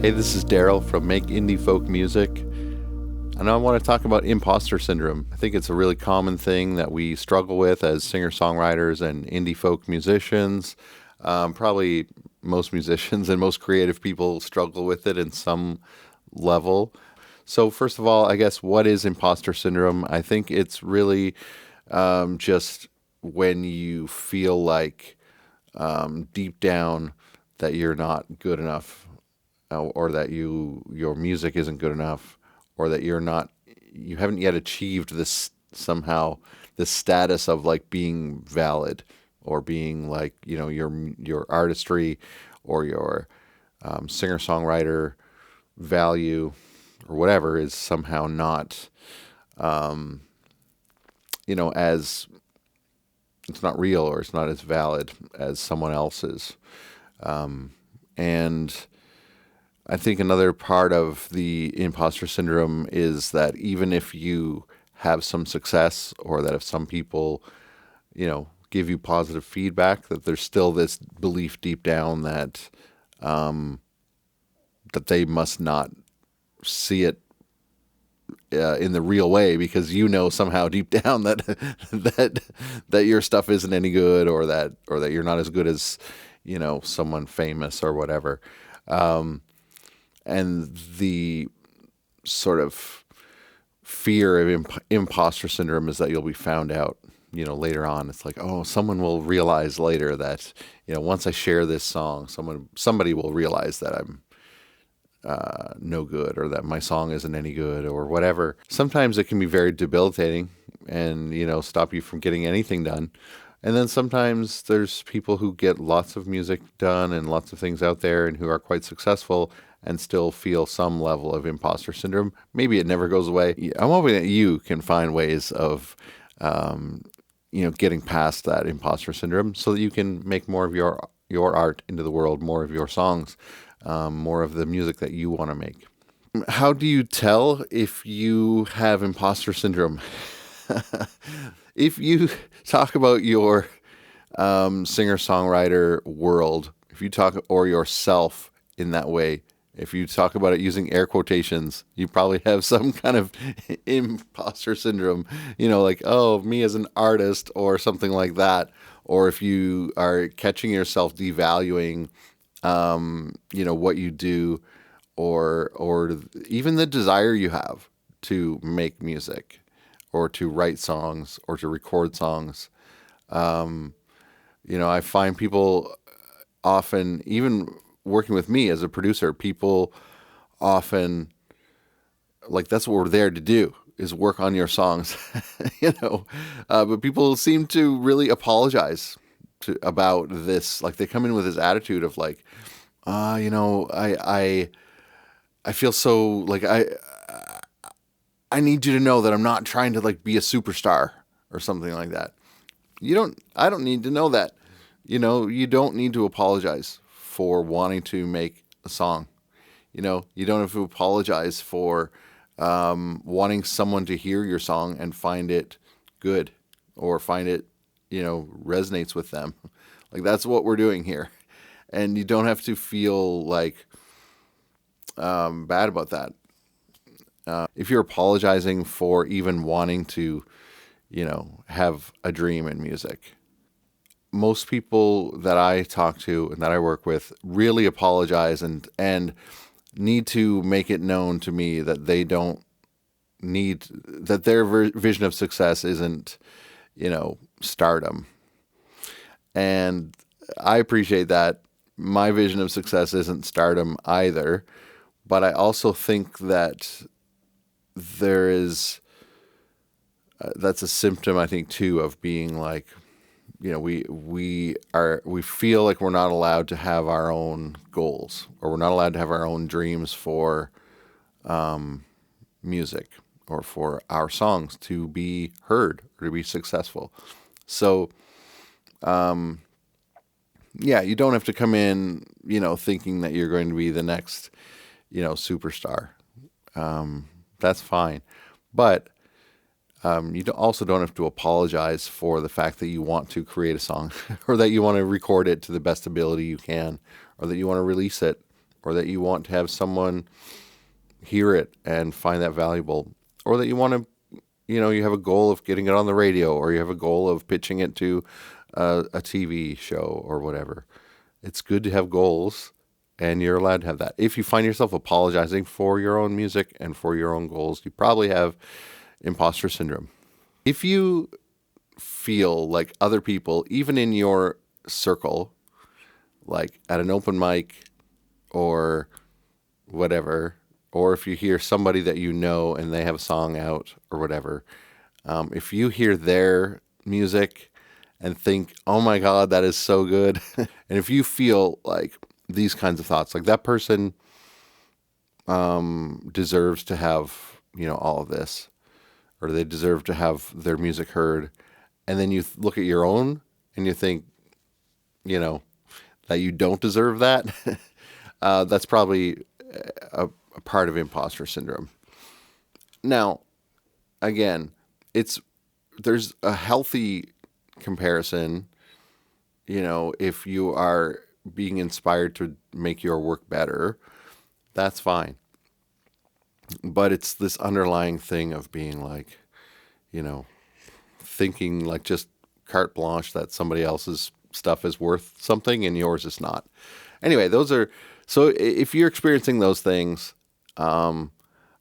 Hey, this is Darrel from Make Indie Folk Music, and I want to talk about imposter syndrome. I think it's a really common thing that we struggle with as singer-songwriters and indie folk musicians. Probably most musicians and most creative people struggle with it in some level. So first of all, I guess, what is imposter syndrome? I think it's really just when you feel like deep down that you're not good enough, or that your music isn't good enough, or that you haven't yet achieved this somehow, this status of like being valid, or being like, your artistry or your singer-songwriter value or whatever is somehow not, as it's not real, or it's not as valid as someone else's. And I think another part of the imposter syndrome is that even if you have some success, or that if some people, give you positive feedback, that there's still this belief deep down that that they must not see it in the real way, because somehow deep down that that your stuff isn't any good, or that you're not as good as someone famous or whatever. And the sort of fear of imposter syndrome is that you'll be found out, later on. It's like, oh, someone will realize later that, once I share this song, somebody will realize that I'm no good, or that my song isn't any good, or whatever. Sometimes it can be very debilitating and, stop you from getting anything done. And then sometimes there's people who get lots of music done and lots of things out there, and who are quite successful and still feel some level of imposter syndrome. Maybe it never goes away. I'm hoping that you can find ways of, getting past that imposter syndrome, so that you can make more of your art into the world, more of your songs, more of the music that you want to make. How do you tell if you have imposter syndrome? If you talk about your singer-songwriter world, if you talk, or yourself in that way, if you talk about it using air quotations, you probably have some kind of imposter syndrome, like, oh, me as an artist, or something like that. Or if you are catching yourself devaluing, what you do, or even the desire you have to make music, or to write songs, or to record songs. I find people often, even working with me as a producer, people often, like, that's what we're there to do, is work on your songs, but people seem to really apologize about this. Like, they come in with this attitude of like, I feel so like, I need you to know that I'm not trying to like be a superstar, or something like that. I don't need to know that. You don't need to apologize for wanting to make a song. You don't have to apologize for wanting someone to hear your song and find it good, or find it, resonates with them. Like, that's what we're doing here. And you don't have to feel like bad about that. If you're apologizing for even wanting to, have a dream in music, most people that I talk to and that I work with really apologize and need to make it known to me that they don't need, that their vision of success isn't, stardom. And I appreciate that. My vision of success isn't stardom either. But I also think that there is, that's a symptom, I think, too, of being like, we feel like we're not allowed to have our own goals, or we're not allowed to have our own dreams for music, or for our songs to be heard, or to be successful. So, you don't have to come in, thinking that you're going to be the next, superstar. That's fine. But you also don't have to apologize for the fact that you want to create a song or that you want to record it to the best ability you can, or that you want to release it or that you want to have someone hear it and find that valuable, or that you want to, you have a goal of getting it on the radio, or you have a goal of pitching it to a TV show or whatever. It's good to have goals, and you're allowed to have that. If you find yourself apologizing for your own music and for your own goals, you probably have imposter syndrome. If you feel like other people, even in your circle, like at an open mic or whatever, or if you hear somebody that you know and they have a song out or whatever, if you hear their music and think, oh my God, that is so good. And if you feel like these kinds of thoughts, like that person deserves to have, all of this, or they deserve to have their music heard. And then you look at your own and you think, that you don't deserve that. That's probably a part of imposter syndrome. Now, again, there's a healthy comparison. If you are being inspired to make your work better, that's fine. But it's this underlying thing of being like, thinking like just carte blanche that somebody else's stuff is worth something and yours is not. Anyway, so if you're experiencing those things, I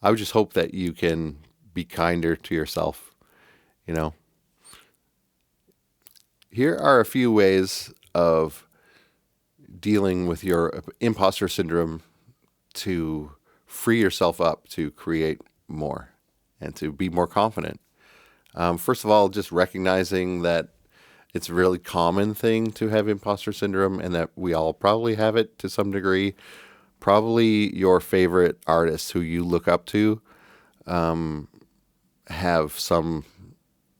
would just hope that you can be kinder to yourself. Here are a few ways of dealing with your imposter syndrome to free yourself up to create more and to be more confident. First of all, just recognizing that it's a really common thing to have imposter syndrome and that we all probably have it to some degree. Probably your favorite artists who you look up to have some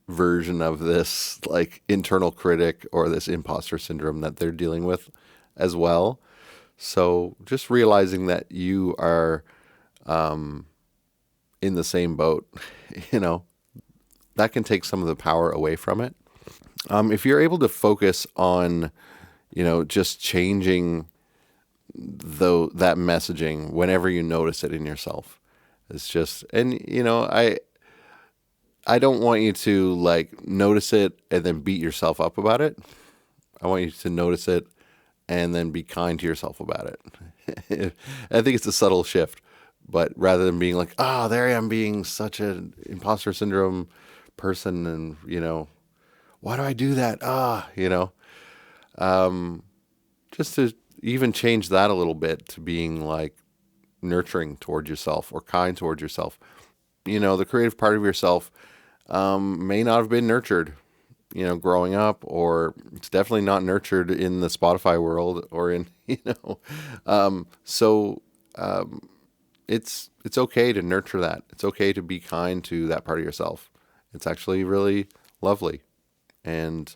version of this like internal critic or this imposter syndrome that they're dealing with as well. So just realizing that you are in the same boat, that can take some of the power away from it. If you're able to focus on, just changing that messaging whenever you notice it in yourself, it's just, and I don't want you to like notice it and then beat yourself up about it. I want you to notice it and then be kind to yourself about it. I think it's a subtle shift, but rather than being like, there I am being such an imposter syndrome person, and why do I do that? Just to even change that a little bit to being like nurturing towards yourself or kind towards yourself. The creative part of yourself may not have been nurtured, growing up, or it's definitely not nurtured in the Spotify world or in, it's okay to nurture that. It's okay to be kind to that part of yourself. It's actually really lovely. And,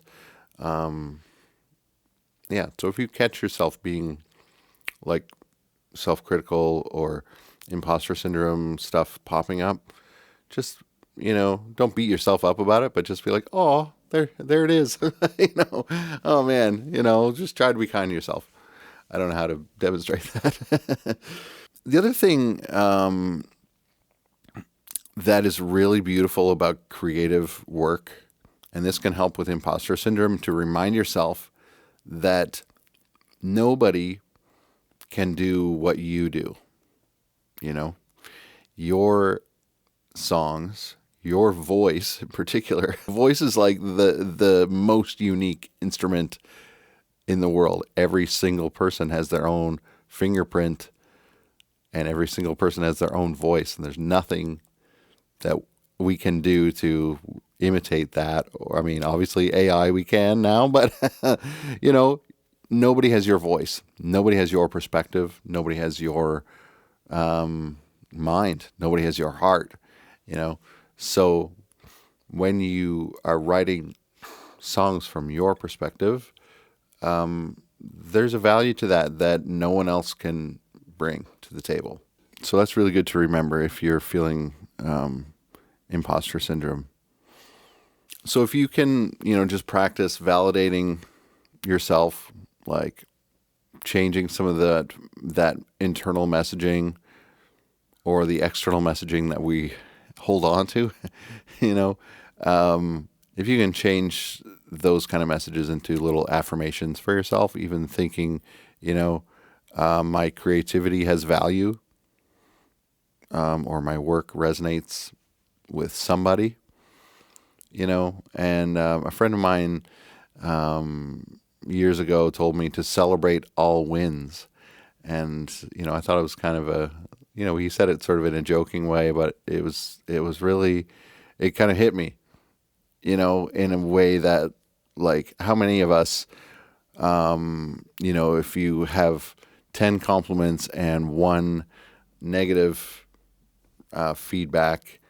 so if you catch yourself being like self-critical or imposter syndrome stuff popping up, just, don't beat yourself up about it, but just be like, oh, there it is. Oh man, just try to be kind to yourself. I don't know how to demonstrate that. The other thing, that is really beautiful about creative work, and this can help with imposter syndrome, to remind yourself that nobody can do what you do. Your songs, your voice in particular, voice is like the most unique instrument in the world. Every single person has their own fingerprint, and every single person has their own voice, and there's nothing that we can do to imitate that. Or, obviously AI we can now, but nobody has your voice. Nobody has your perspective. Nobody has your mind. Nobody has your heart, So when you are writing songs from your perspective, there's a value to that no one else can bring to the table. So that's really good to remember if you're feeling imposter syndrome. So if you can, just practice validating yourself, like changing some of that internal messaging or the external messaging that we hold on to, you know, if you can change those kind of messages into little affirmations for yourself, even thinking, you know, my creativity has value, or my work resonates with somebody, you know. And a friend of mine years ago told me to celebrate all wins. And, you know, I thought it was kind of he said it sort of in a joking way, but it was really, it kind of hit me, you know, in a way that, like, how many of us, you know, if you have 10 compliments and one negative feedback,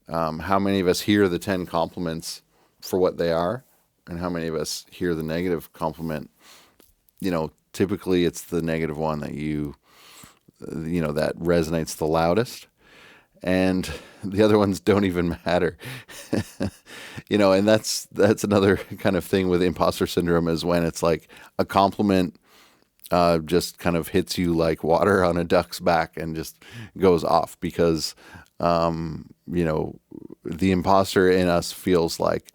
how many of us hear the 10 compliments for what they are, and how many of us hear the negative compliment? You know, typically it's the negative one that that resonates the loudest, and the other ones don't even matter. You know, and that's another kind of thing with imposter syndrome, is when it's like a compliment just kind of hits you like water on a duck's back and just goes off, because you know, the imposter in us feels like,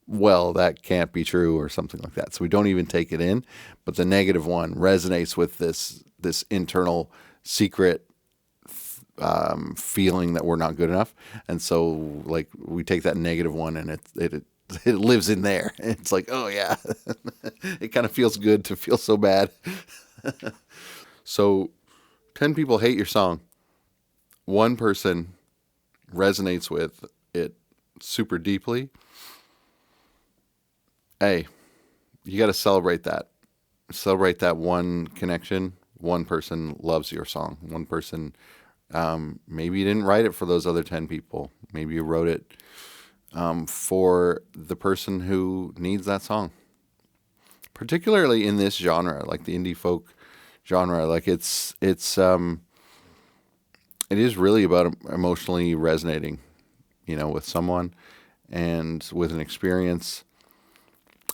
well, that can't be true, or something like that. So we don't even take it in. But the negative one resonates with this internal secret feeling that we're not good enough. And so, like, we take that negative one, and it lives in there. It's like, oh yeah, it kind of feels good to feel so bad. So 10 people hate your song. One person resonates with it super deeply. Hey, you got to celebrate that. Celebrate that one connection. One person loves your song. One person, maybe you didn't write it for those other 10 people. Maybe you wrote it for the person who needs that song. Particularly in this genre, like the indie folk genre, like it is really about emotionally resonating, you know, with someone and with an experience.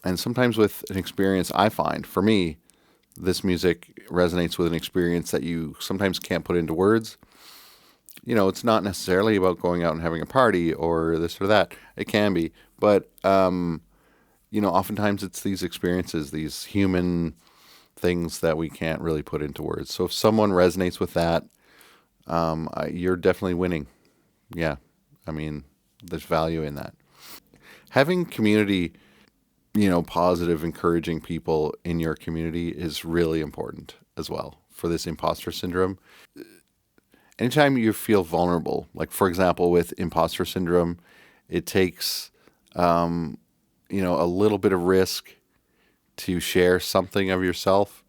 And sometimes with an experience, I find, for me, this music resonates with an experience that you sometimes can't put into words. You know, it's not necessarily about going out and having a party or this or that. It can be. But, you know, oftentimes it's these experiences, these human things that we can't really put into words. So if someone resonates with that, you're definitely winning. Yeah. I mean, there's value in that. Having community, you know, positive, encouraging people in your community is really important as well for this imposter syndrome. Anytime you feel vulnerable, like, for example, with imposter syndrome, it takes, you know, a little bit of risk to share something of yourself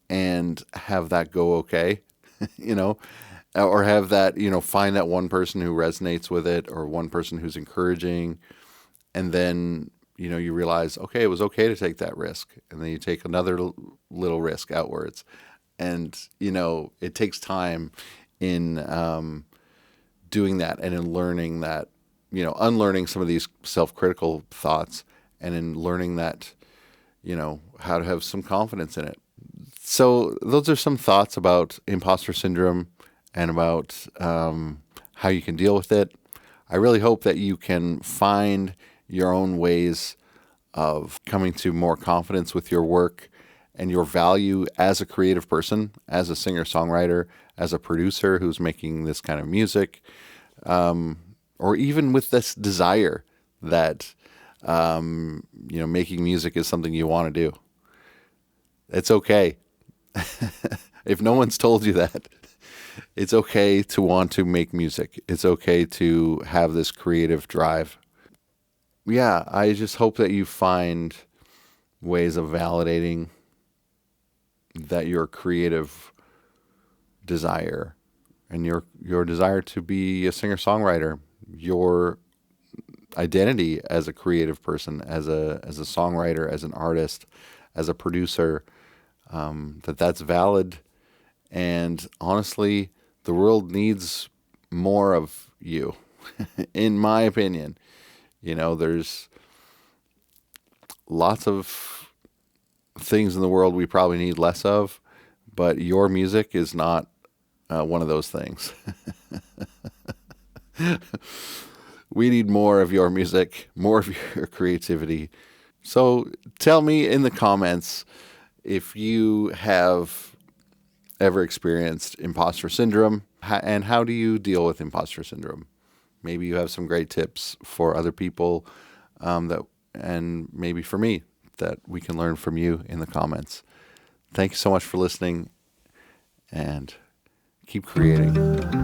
and have that go okay, you know, or have that, you know, find that one person who resonates with it, or one person who's encouraging. And then, you know, you realize, okay, it was okay to take that risk. And then you take another little risk outwards. And, you know, it takes time in doing that, and in learning that, you know, unlearning some of these self-critical thoughts, and in learning that, you know, how to have some confidence in it. So those are some thoughts about imposter syndrome and about how you can deal with it. I really hope that you can find your own ways of coming to more confidence with your work and your value as a creative person, as a singer-songwriter, as a producer who's making this kind of music, or even with this desire that, you know, making music is something you want to do. It's okay. If no one's told you that, it's okay to want to make music. It's okay to have this creative drive. Yeah, I just hope that you find ways of validating that your creative desire and your desire to be a singer-songwriter, your identity as a creative person, as a songwriter, as an artist, as a producer, that's valid. And honestly, the world needs more of you, in my opinion. You know, there's lots of things in the world we probably need less of, but your music is not one of those things. We need more of your music, more of your creativity. So tell me in the comments if you have ever experienced imposter syndrome, and how do you deal with imposter syndrome? Maybe you have some great tips for other people, and maybe for me, that we can learn from you in the comments. Thank you so much for listening, and keep creating.